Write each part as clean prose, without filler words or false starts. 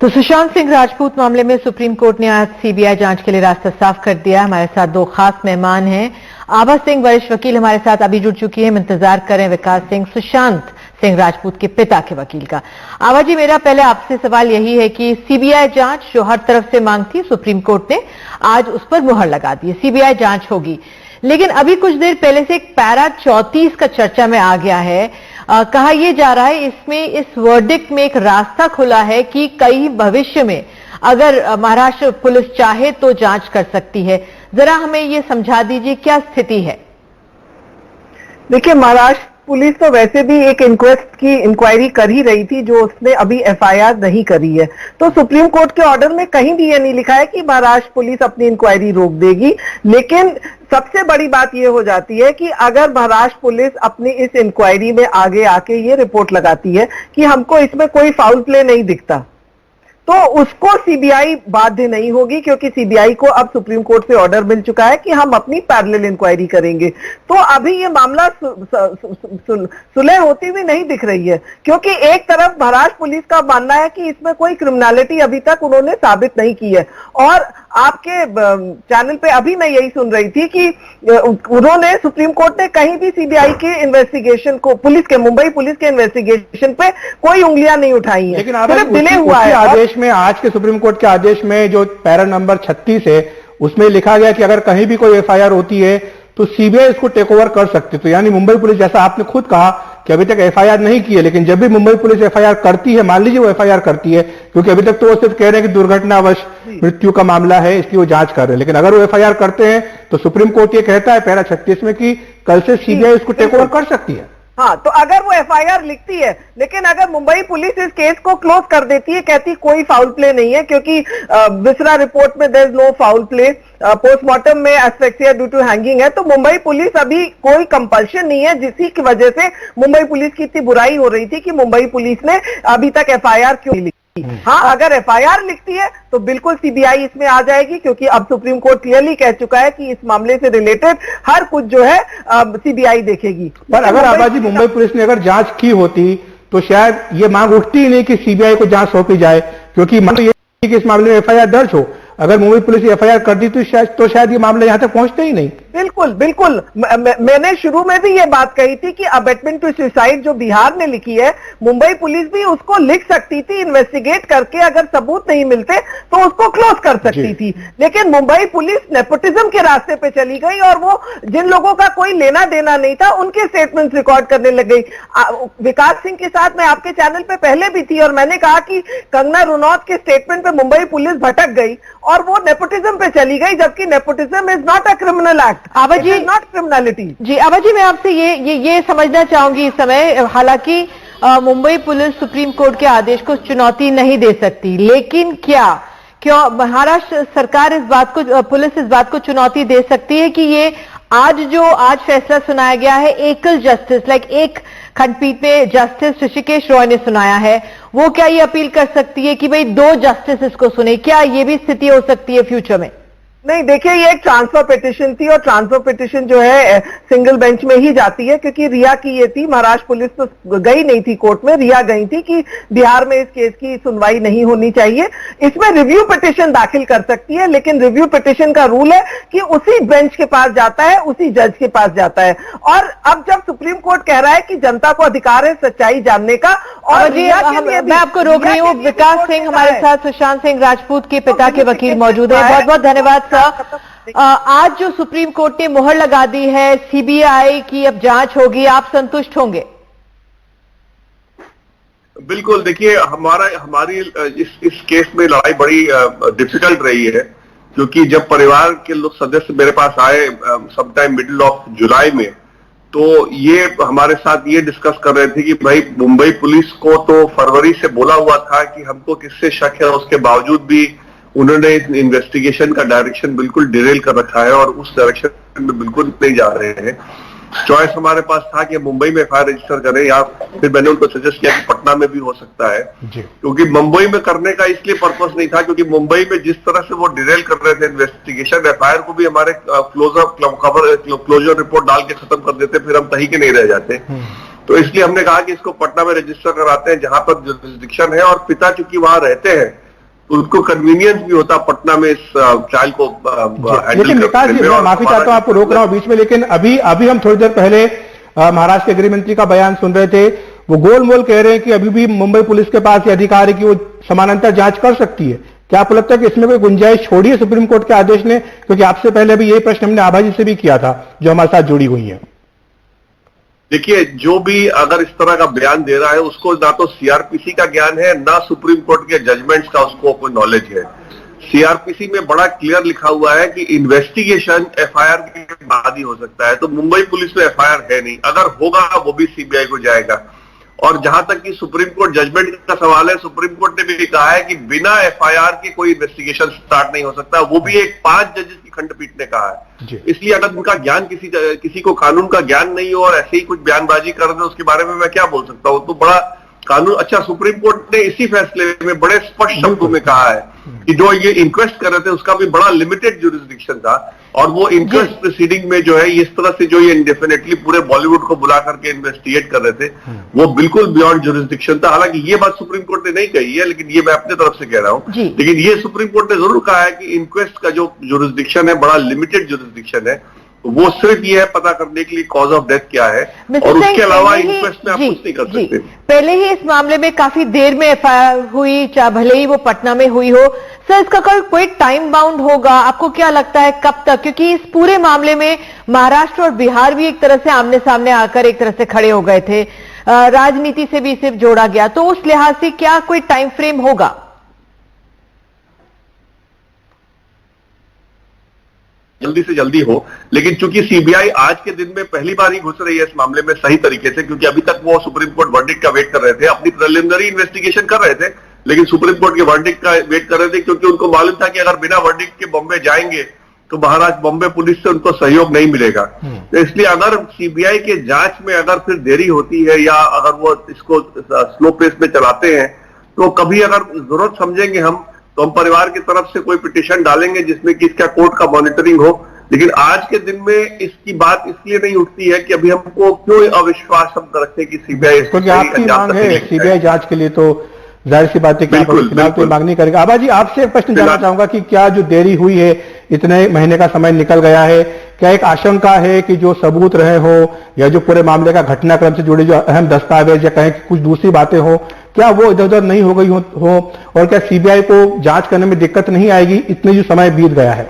तो सुशांत सिंह राजपूत मामले में सुप्रीम कोर्ट ने आज सीबीआई जांच के लिए रास्ता साफ कर दिया। हमारे साथ दो खास मेहमान हैं। आभा सिंह वरिष्ठ वकील हमारे साथ अभी जुड़ चुकी है। हम इंतजार करें विकास सिंह, सुशांत सिंह राजपूत के पिता के वकील का। आभा जी, मेरा पहले आपसे सवाल यही है कि सीबीआई जांच जो हर तरफ से मांग थी, सुप्रीम कोर्ट ने आज उस पर मुहर लगा दी है, सीबीआई जांच होगी। लेकिन अभी कुछ देर पहले से एक पैरा 34 का चर्चा में आ गया है। कहा यह जा रहा है इसमें, इस वर्डिक्ट में एक रास्ता खुला है कि कई भविष्य में अगर महाराष्ट्र पुलिस चाहे तो जांच कर सकती है। जरा हमें यह समझा दीजिए क्या स्थिति है। देखिए, महाराष्ट्र पुलिस तो वैसे भी एक इंक्वेस्ट की इंक्वायरी कर ही रही थी, जो उसने अभी एफआईआर नहीं करी है। तो सुप्रीम कोर्ट के ऑर्डर में कहीं भी ये नहीं लिखा है कि महाराष्ट्र पुलिस अपनी इंक्वायरी रोक देगी। लेकिन सबसे बड़ी बात ये हो जाती है कि अगर महाराष्ट्र पुलिस अपनी इस इंक्वायरी में आगे आके ये रिपोर्ट लगाती है कि हमको इसमें कोई फाउल प्ले नहीं दिखता, तो उसको सीबीआई बाध्य नहीं होगी, क्योंकि सीबीआई को अब सुप्रीम कोर्ट से ऑर्डर मिल चुका है कि हम अपनी पैरेलल इंक्वायरी करेंगे। तो अभी ये मामला सुलह होती हुई नहीं दिख रही है, क्योंकि एक तरफ महाराष्ट्र पुलिस का मानना है कि इसमें कोई क्रिमिनलिटी अभी तक उन्होंने साबित नहीं की है। और आपके चैनल पे अभी मैं यही सुन रही थी कि उन्होंने, सुप्रीम कोर्ट ने कहीं भी सीबीआई के इन्वेस्टिगेशन को, पुलिस के, मुंबई पुलिस के इन्वेस्टिगेशन पे कोई उंगलियां नहीं उठाई है, लेकिन डिले हुआ है। आदेश में, आज के सुप्रीम कोर्ट के आदेश में जो पैरा नंबर 36 है, उसमें लिखा गया कि अगर कहीं भी कोई एफआईआर होती है तो सीबीआई इसको टेक ओवर कर सकती है। तो यानी मुंबई पुलिस, जैसा आपने खुद कहा कि अभी तक एफआईआर नहीं की है, लेकिन जब भी मुंबई पुलिस एफआईआर करती है, मान लीजिए वो एफआईआर करती है, क्योंकि अभी तक तो वो सिर्फ कह रहे हैं कि दुर्घटनावश मृत्यु का मामला है, इसकी वो जांच कर रहे हैं, लेकिन अगर वो एफआईआर करते हैं तो सुप्रीम कोर्ट ये कहता है पैरा 36 में कि कल से सीबीआई इसको टेक ओवर कर सकती है। हाँ, तो अगर वो एफआईआर लिखती है, लेकिन अगर मुंबई पुलिस इस केस को क्लोज कर देती है, कहती कोई फाउल प्ले नहीं है, क्योंकि विसरा रिपोर्ट में there is no foul play, postmortem में एस्फिक्सिया ड्यू टू हैंगिंग है, तो मुंबई पुलिस, अभी कोई कंपल्शन नहीं है, जिसी की वजह से मुंबई पुलिस की इतनी बुराई हो रही थी कि मुंबई पुलिस ने अभी तक एफआईआर क्यों लिखी। हाँ, अगर एफआईआर लिखती है तो बिल्कुल सीबीआई इसमें आ जाएगी, क्योंकि अब सुप्रीम कोर्ट क्लियरली कह चुका है कि इस मामले से रिलेटेड हर कुछ जो है सीबीआई देखेगी। पर अगर आबाजी मुंबई पुलिस ने अगर जांच की होती तो शायद ये मांग उठती ही नहीं कि सीबीआई को जांच सौंपी जाए, क्योंकि कि इस मामले में एफआईआर दर्ज हो। अगर मुंबई पुलिस एफआईआर कर दी तो शायद ये मामला यहां तक पहुंचते ही नहीं। बिल्कुल बिल्कुल, मैंने शुरू में भी ये बात कही थी कि अबेटमेंट टू सुसाइड जो बिहार ने लिखी है, मुंबई पुलिस भी उसको लिख सकती थी, इन्वेस्टिगेट करके अगर सबूत नहीं मिलते तो उसको क्लोज कर सकती थी। लेकिन मुंबई पुलिस नेपोटिज्म के रास्ते पे चली गई, और वो जिन लोगों का कोई लेना देना नहीं था उनके स्टेटमेंट्स रिकॉर्ड करने लग गई। विकास सिंह के साथ मैं आपके चैनल पे पहले भी थी, और मैंने कहा कि कंगना रनौत के स्टेटमेंट पे मुंबई पुलिस भटक गई और वो नेपोटिज्म पे चली गई, जबकि nepotism is not a criminal act, Abha ji, not criminality. जी आभा जी, मैं आपसे ये समझना चाहूंगी इस समय, हालांकि मुंबई पुलिस सुप्रीम कोर्ट के आदेश को चुनौती नहीं दे सकती, लेकिन क्यों महाराष्ट्र सरकार इस बात को, पुलिस इस बात को चुनौती दे सकती है कि ये आज फैसला सुनाया गया है एकल जस्टिस, लाइक एक खंडपीठ में जस्टिस ऋषिकेश रॉय ने सुनाया है, वो क्या ये अपील कर सकती है कि भाई 2 जस्टिस इसको सुने? क्या ये भी स्थिति हो सकती है फ्यूचर में? नहीं, देखिए, ये एक ट्रांसफर पिटिशन थी, और ट्रांसफर पिटिशन जो है सिंगल बेंच में ही जाती है, क्योंकि रिया की ये थी, महाराष्ट्र पुलिस तो गई नहीं थी कोर्ट में, रिया गई थी कि बिहार में इस केस की सुनवाई नहीं होनी चाहिए। इसमें रिव्यू पिटिशन दाखिल कर सकती है, लेकिन रिव्यू पिटिशन का रूल है कि उसी बेंच के पास जाता है, उसी जज के पास जाता है। और अब जब सुप्रीम कोर्ट कह रहा है कि जनता को अधिकार है सच्चाई जानने का, और मैं आपको रोक रही हूँ। विकास सिंह हमारे साथ, सुशांत सिंह राजपूत के पिता के वकील मौजूद है। बहुत बहुत धन्यवाद। आज जो सुप्रीम कोर्ट ने मुहर लगा दी है, सीबीआई की अब जांच होगी, आप संतुष्ट होंगे? बिल्कुल, देखिए, हमारी इस केस में लड़ाई बड़ी डिफिकल्ट रही है, क्योंकि जब परिवार के लोग सदस्य मेरे पास आए समटाइम मिडिल ऑफ जुलाई में, तो ये हमारे साथ ये डिस्कस कर रहे थे कि भाई मुंबई पुलिस को तो फरवरी से बोला हुआ था कि हमको किससे शक है, उसके बावजूद भी उन्होंने इन्वेस्टिगेशन का डायरेक्शन बिल्कुल डिरेल कर रखा है, और उस डायरेक्शन में बिल्कुल नहीं जा रहे हैं। चॉइस हमारे पास था कि मुंबई में एफआईआर रजिस्टर करें, या फिर मैंने उनको सजेस्ट किया कि पटना में भी हो सकता है, क्योंकि मुंबई में करने का इसलिए पर्पस नहीं था, क्योंकि मुंबई में जिस तरह से वो डिरेल कर रहे थे इन्वेस्टिगेशन, एफआईआर को भी हमारे क्लोजर रिपोर्ट डाल के खत्म कर देते, फिर हम कहीं के नहीं रह जाते। तो इसलिए हमने कहा कि इसको पटना में रजिस्टर कराते हैं, जहां पर जुरिस्डिक्शन है, और पिता चूंकि वहां रहते हैं तो उनको कन्वीनियंस भी होता पटना में इस ट्रायल को लेकिन विकास जी, मैं माफी चाहता हूं, आपको रोक रहा हूं बीच में, लेकिन अभी हम थोड़ी देर पहले महाराष्ट्र के गृह मंत्री का बयान सुन रहे थे। वो गोल मोल कह रहे हैं कि अभी भी मुंबई पुलिस के पास ये अधिकार है कि वो समानांतर जांच कर सकती है। क्या आपको लगता है कि इसमें कोई गुंजाइश छोड़ी है सुप्रीम कोर्ट के आदेश ने? क्योंकि आपसे पहले भी यही प्रश्न हमने आभा जी से भी किया था, जो हमारे साथ जुड़ी हुई है। देखिए, जो भी अगर इस तरह का बयान दे रहा है उसको ना तो सीआरपीसी का ज्ञान है, ना सुप्रीम कोर्ट के जजमेंट्स का उसको कोई नॉलेज है। सीआरपीसी में बड़ा क्लियर लिखा हुआ है कि इन्वेस्टिगेशन एफआईआर के बाद ही हो सकता है। तो मुंबई पुलिस में एफआईआर है नहीं, अगर होगा वो भी सीबीआई को जाएगा। और जहां तक कि सुप्रीम कोर्ट जजमेंट का सवाल है, सुप्रीम कोर्ट ने भी कहा है कि बिना एफआईआर के कोई इन्वेस्टिगेशन स्टार्ट नहीं हो सकता, वो भी एक 5 जजेस की खंडपीठ ने कहा है। इसलिए अगर उनका ज्ञान किसी को कानून का ज्ञान नहीं हो और ऐसे ही कुछ बयानबाजी कर दे, उसके बारे में मैं क्या बोल सकता हूं। तो बड़ा कानून अच्छा, सुप्रीम कोर्ट ने इसी फैसले में बड़े स्पष्ट शब्दों में कहा है कि जो ये इंक्वेस्ट कर रहे थे उसका भी बड़ा लिमिटेड ज्यूरिसडिक्शन था, और वो इंक्वेस्ट प्रोसीडिंग में जो है इस तरह से जो ये इंडेफिनेटली पूरे बॉलीवुड को बुला करके इन्वेस्टिगेट कर रहे थे, वो बिल्कुल बियॉन्ड ज्यूरिसडिक्शन था। हालांकि ये बात सुप्रीम कोर्ट ने नहीं कही है, लेकिन ये मैं अपने तरफ से कह रहा हूं। लेकिन ये सुप्रीम कोर्ट ने जरूर कहा है कि इंक्वेस्ट का जो ज्यूरिसडिक्शन है बड़ा लिमिटेड ज्यूरिसडिक्शन है, वो सिर्फ ये है पता करने के लिए कॉज ऑफ डेथ क्या है, और उसके अलावा इंक्वेस्ट में आप कुछ नहीं कर सकते। पहले ही इस मामले में काफी देर में एफआईआर हुई, चाहे भले ही वो पटना में हुई हो। सर, इसका कोई टाइम बाउंड होगा? आपको क्या लगता है कब तक? क्योंकि इस पूरे मामले में महाराष्ट्र और बिहार भी एक तरह से आमने सामने आकर एक तरह से खड़े हो गए थे, राजनीति से भी सिर्फ जोड़ा गया, तो उस लिहाज से क्या कोई टाइम फ्रेम होगा? जल्दी से जल्दी हो, लेकिन चूंकि सीबीआई आज के दिन में पहली बार ही घुस रही है इस मामले में सही तरीके से, क्योंकि अभी तक वो सुप्रीम कोर्ट वर्डिक्ट का वेट कर रहे थे, अपनी प्रिलिमिनरी इन्वेस्टिगेशन कर रहे थे, लेकिन सुप्रीम कोर्ट के वर्डिक्ट का वेट कर रहे थे, क्योंकि उनको मालूम था कि अगर बिना वर्डिक्ट के बॉम्बे जाएंगे तो महाराष्ट्र बॉम्बे पुलिस से उनको सहयोग नहीं मिलेगा। तो इसलिए अगर सीबीआई के जांच में अगर फिर देरी होती है या अगर वो इसको स्लो पेस में चलाते हैं, तो कभी अगर जरूरत समझेंगे हम, तो हम परिवार की तरफ से कोई पिटीशन डालेंगे जिसमें कि इसका कोर्ट का मॉनिटरिंग हो। लेकिन आज के दिन में इसकी बात इसलिए नहीं उठती है कि अभी हमको क्यों अविश्वास शब्द रखें कि सीबीआई आपकी मांग है सीबीआई जांच के लिए, तो जाहिर सी बात है कि फिलहाल कोई मांग नहीं करेगा। आभा जी, आपसे एक प्रश्न जानना चाहूंगा कि क्या जो देरी हुई है, इतने महीने का समय निकल गया है, क्या एक आशंका है कि जो सबूत रहे हो या जो पूरे मामले का घटनाक्रम से जुड़े जो अहम दस्तावेज या कहें कुछ दूसरी बातें हो, क्या वो इधर उधर नहीं हो गई हो और क्या सीबीआई को जांच करने में दिक्कत नहीं आएगी इतने जो समय बीत गया है?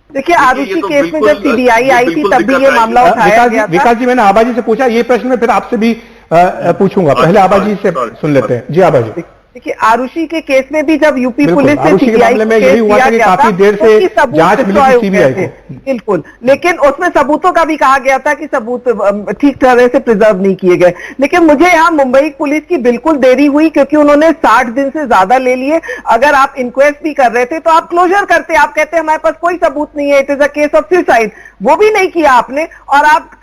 देखिए, आरुषि केस में जब सीबीआई आई थी तभी ये मामला उठाया गया था। विकास जी, मैंने आभा जी से पूछा, ये प्रश्न मैं फिर आपसे भी पूछूंगा, पहले आभा जी से सुन लेते हैं। जी आभा जी। देखिए, आरुषि के केस में भी जब यूपी पुलिस ने सीबीआई में यही हुआ था कि काफी देर से जांच मिली थी सीबीआई को, बिल्कुल, लेकिन उसमें सबूतों का भी कहा गया था कि सबूत ठीक तरह से प्रिजर्व नहीं किए गए। लेकिन मुझे यहाँ मुंबई पुलिस की बिल्कुल देरी हुई, क्योंकि उन्होंने 60 दिन से ज्यादा ले लिए। अगर आप इंक्वायस्ट भी कर रहे थे तो आप क्लोजर करते, आप कहते हमारे पास कोई सबूत नहीं है, it is a case of suicide, वो भी नहीं किया आपने, और आप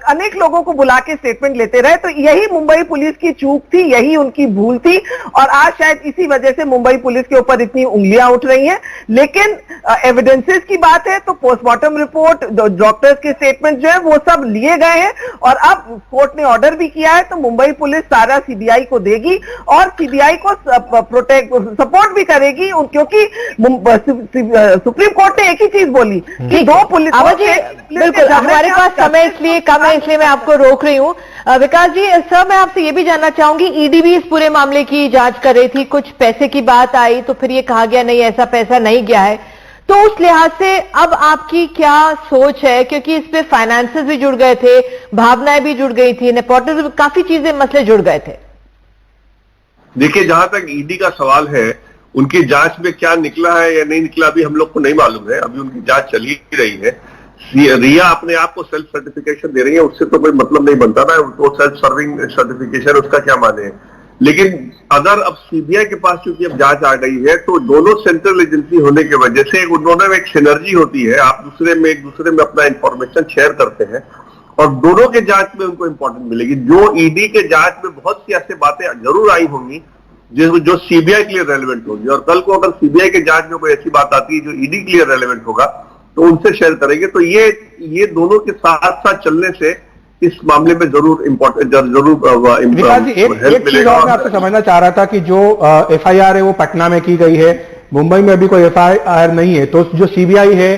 अनेक लोगों को बुला के स्टेटमेंट लेते रहे। तो यही मुंबई पुलिस की चूक थी, यही उनकी भूल थी, और आज शायद इसी वजह से मुंबई पुलिस के ऊपर इतनी उंगलियां उठ रही हैं। लेकिन एविडेंसेस की बात है तो पोस्टमार्टम रिपोर्ट, डॉक्टर्स के स्टेटमेंट जो है वो सब लिए गए हैं, और अब कोर्ट ने ऑर्डर भी किया है, तो मुंबई पुलिस सारा सीबीआई को देगी और सीबीआई को सपोर्ट भी करेगी, क्योंकि सुप्रीम कोर्ट ने एक ही चीज बोली कि दो पुलिस। बिल्कुल, हमारे पास समय इसलिए कम है, इसलिए मैं आपको रोक रही हूँ। विकास जी, सर, मैं आपसे ये भी जानना चाहूंगी, ईडी भी इस पूरे मामले की जांच कर रही थी, कुछ पैसे की बात आई तो फिर ये कहा गया नहीं, ऐसा पैसा नहीं गया है, तो उस लिहाज से अब आपकी क्या सोच है? क्योंकि इस पे फाइनेंसेस भी जुड़ गए थे, भावनाएं भी जुड़ गई थी, नेपोटिज्म, काफी चीजें, मसले जुड़ गए थे। देखिए, जहां तक ईडी का सवाल है, उनकी जांच में क्या निकला है या नहीं निकला अभी हम लोग को नहीं मालूम है, अभी उनकी जांच चल ही रही है। रिया अपने आप को सेल्फ सर्टिफिकेशन दे रही है, उससे तो कोई मतलब नहीं बनता ना, वो सेल्फ सर्विंग सर्टिफिकेशन, उसका क्या माने है। लेकिन अगर अब सीबीआई के पास चूंकि अब जांच आ गई है, तो दोनों सेंट्रल एजेंसी होने की वजह से उन्होंने एक सिनर्जी होती है, आप एक दूसरे में अपना इंफॉर्मेशन शेयर करते हैं और दोनों के जांच में उनको इंपॉर्टेंट मिलेगी। जो ईडी के जांच में बहुत सी ऐसी बातें जरूर आई होंगी जो सीबीआई के लिए रेलेवेंट होगी, और कल को अगर सीबीआई के जांच में कोई ऐसी बात आती है जो ईडी के लिए रेलेवेंट होगा तो उनसे शेयर करेंगे। तो ये दोनों के साथ साथ चलने से इस मामले में जरूर विकास जी, एक चीज और मैं आपसे समझना चाह रहा था कि जो एफआईआर है वो पटना में की गई है, मुंबई में अभी कोई एफआईआर नहीं है, तो जो सीबीआई है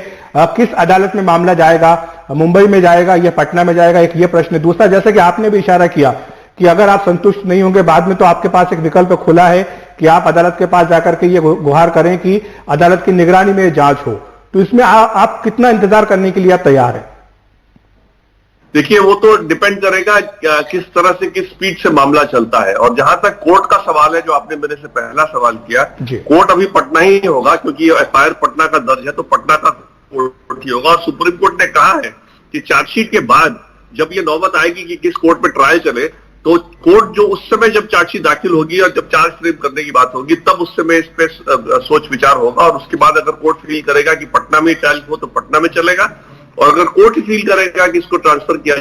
किस अदालत में मामला जाएगा, मुंबई में जाएगा या पटना में जाएगा, एक ये प्रश्न है। दूसरा, जैसे कि आपने भी इशारा किया कि अगर आप संतुष्ट नहीं होंगे बाद में, तो आपके पास एक विकल्प खुला है कि आप अदालत के पास जाकर के ये गुहार करें कि अदालत की निगरानी में जांच हो। तो इसमें आप कितना इंतजार करने के लिए आप तैयार हैं? देखिए, वो तो डिपेंड करेगा किस तरह से, किस स्पीड से मामला चलता है। और जहां तक कोर्ट का सवाल है, जो आपने मेरे से पहला सवाल किया, कोर्ट अभी पटना ही होगा, क्योंकि एफआईआर पटना का दर्ज है, तो पटना का कोर्ट ही होगा। और सुप्रीम कोर्ट ने कहा है कि चार्जशीट के बाद जब ये नौबत आएगी कि किस कोर्ट में ट्रायल चले, तो कोर्ट जो उस समय जब चार्जशीट दाखिल होगी और जब चार्ज फ्रेम करने की बात होगी, तब उस समय इस पे सोच विचार होगा। और उसके बाद अगर कोर्ट फील करेगा कि पटना में ट्रायल हो, तो पटना में चलेगा। और अगर कोर्ट फील करेगा कि इसको ट्रांसफर किया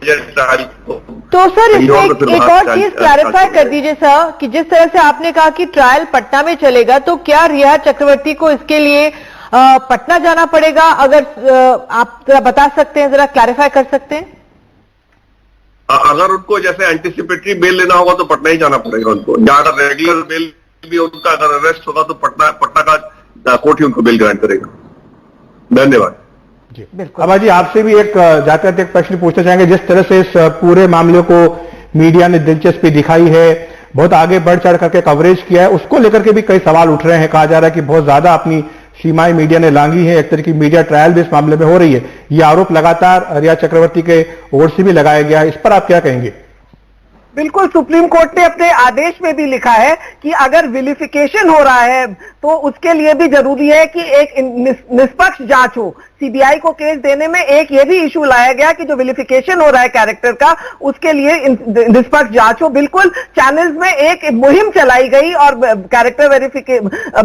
जाए ट्रायल को, तो सर इसमें एक और चीज क्लैरिफाई कर दीजिए सर, कि जिस तरह से आपने कहा कि ट्रायल पटना में चलेगा, तो क्या रिया चक्रवर्ती को इसके लिए पटना जाना पड़ेगा? अगर आप जरा बता सकते हैं, जरा क्लैरिफाई कर सकते हैं। अगर उनको जैसे एंटीसिपेटरी बेल लेना होगा तो पटना ही जाना पड़ेगा उनको, या अगर रेगुलर बेल भी उनका अगर अरेस्ट होगा तो पटना का कोर्ट ही उनको बेल ग्रांट करेगा। धन्यवाद जी। अब जी, आपसे भी एक जाते जाते एक प्रश्न पूछना चाहेंगे। जिस तरह से इस पूरे मामले को मीडिया ने दिलचस्पी दिखाई है, बहुत आगे बढ़ चढ़ करके कवरेज किया है, उसको लेकर के भी कई सवाल उठ रहे हैं। कहा जा रहा है कि बहुत ज्यादा अपनी सीमाएं मीडिया ने लांघी है, एक तरह की मीडिया ट्रायल भी इस मामले में हो रही है। ये आरोप लगातार रिया चक्रवर्ती के ओर से भी लगाया गया है, इस पर आप क्या कहेंगे? बिल्कुल, सुप्रीम कोर्ट ने अपने आदेश में भी लिखा है कि अगर विलिफिकेशन हो रहा है तो उसके लिए भी जरूरी है कि एक निष्पक्ष जांच हो। सीबीआई को केस देने में एक ये भी इशू लाया गया कि जो विलिफिकेशन हो रहा है कैरेक्टर का, उसके लिए निष्पक्ष जांच हो। बिल्कुल, चैनल्स में एक मुहिम चलाई गई और कैरेक्टर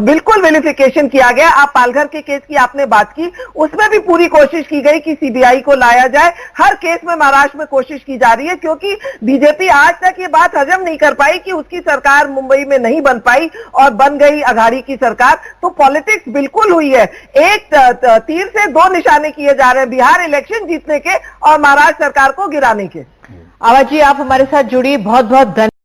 बिल्कुल वेरिफिकेशन किया गया। आप पालघर के केस की आपने बात की, उसमें भी पूरी कोशिश की गई कि सीबीआई को लाया जाए। हर केस में महाराष्ट्र में कोशिश की जा रही है, क्योंकि बीजेपी आज तक ये बात हजम नहीं कर पाई कि उसकी सरकार मुंबई में नहीं बन पाई और बन गई अघाड़ी की सरकार। तो पॉलिटिक्स बिल्कुल हुई है। एक तीर से दो निशाने किए जा रहे हैं, बिहार इलेक्शन जीतने के और महाराष्ट्र सरकार को गिराने के। आवाज जी, आप हमारे साथ जुड़ी, बहुत बहुत धन्यवाद।